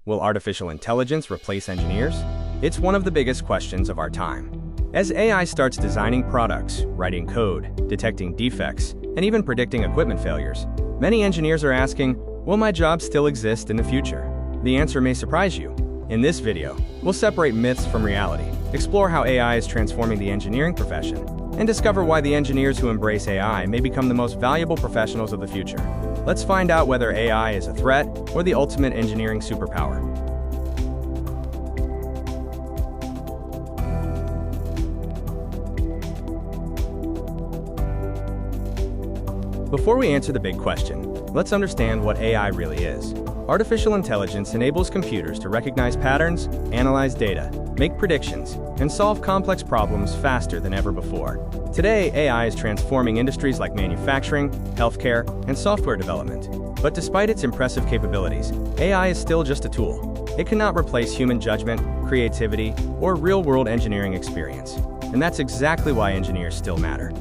Will artificial intelligence replace engineers? It's one of the biggest questions of our time. As AI starts designing products, writing code, detecting defects, and even predicting equipment failures, many engineers are asking, will my job still exist in the future? The answer may surprise you. In this video, we'll separate myths from reality, explore how AI is transforming the engineering profession, and discover why the engineers who embrace AI may become the most valuable professionals of the future. Let's find out whether AI is a threat or the ultimate engineering superpower. Before we answer the big question, let's understand what AI really is. Artificial intelligence enables computers to recognize patterns, analyze data, make predictions, and solve complex problems faster than ever before. Today, AI is transforming industries like manufacturing, healthcare, and software development. But despite its impressive capabilities, AI is still just a tool. It cannot replace human judgment, creativity, or real-world engineering experience. And that's exactly why engineers still matter.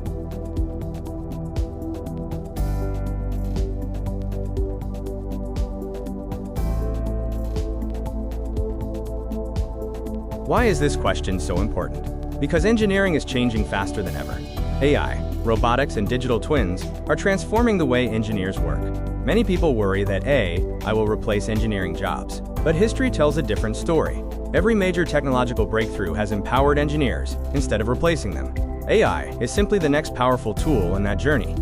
Why is this question so important? Because engineering is changing faster than ever. AI, robotics, and digital twins are transforming the way engineers work. Many people worry that AI will replace engineering jobs, but history tells a different story. Every major technological breakthrough has empowered engineers instead of replacing them. AI is simply the next powerful tool in that journey.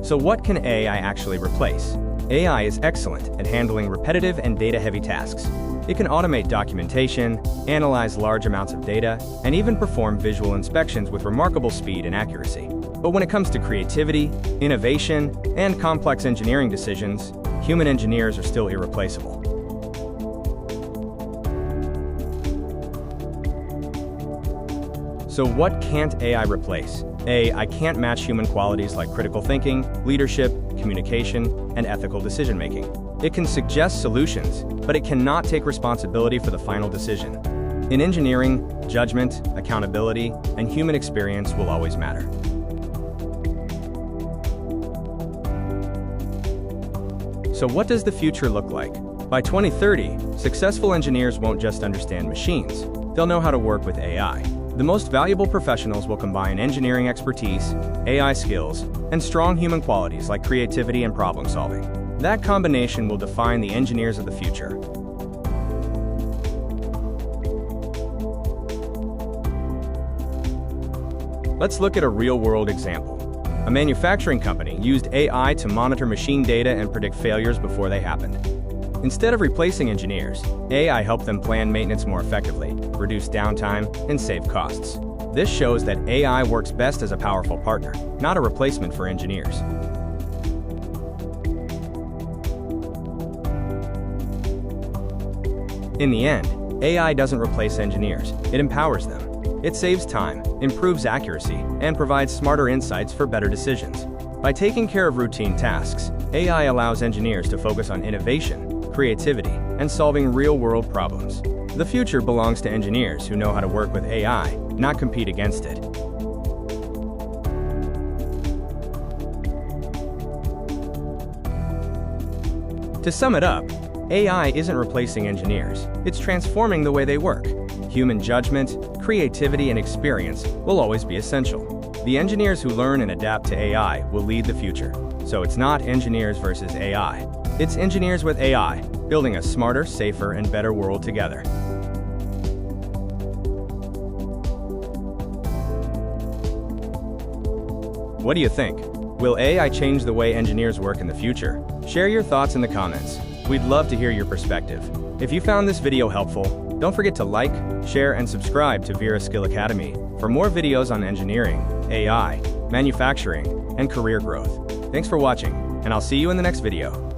So what can AI actually replace? AI is excellent at handling repetitive and data-heavy tasks. It can automate documentation, analyze large amounts of data, and even perform visual inspections with remarkable speed and accuracy. But when it comes to creativity, innovation, and complex engineering decisions, human engineers are still irreplaceable. So what can't AI replace? AI can't match human qualities like critical thinking, leadership, communication, and ethical decision-making. It can suggest solutions, but it cannot take responsibility for the final decision. In engineering, judgment, accountability, and human experience will always matter. So what does the future look like? By 2030, successful engineers won't just understand machines. They'll know how to work with AI. The most valuable professionals will combine engineering expertise, AI skills, and strong human qualities like creativity and problem solving. That combination will define the engineers of the future. Let's look at a real-world example. A manufacturing company used AI to monitor machine data and predict failures before they happened. Instead of replacing engineers, AI helped them plan maintenance more effectively, reduce downtime, and save costs. This shows that AI works best as a powerful partner, not a replacement for engineers. In the end, AI doesn't replace engineers, it empowers them. It saves time, improves accuracy, and provides smarter insights for better decisions. By taking care of routine tasks, AI allows engineers to focus on innovation, creativity, and solving real-world problems. The future belongs to engineers who know how to work with AI, not compete against it. To sum it up, AI isn't replacing engineers, it's transforming the way they work. Human judgment, creativity, and experience will always be essential. The engineers who learn and adapt to AI will lead the future. So it's not engineers versus AI. It's engineers with AI, building a smarter, safer, and better world together. What do you think? Will AI change the way engineers work in the future? Share your thoughts in the comments. We'd love to hear your perspective. If you found this video helpful, don't forget to like, share, and subscribe to Veera Skill Academy for more videos on engineering, AI, manufacturing, and career growth. Thanks for watching, and I'll see you in the next video.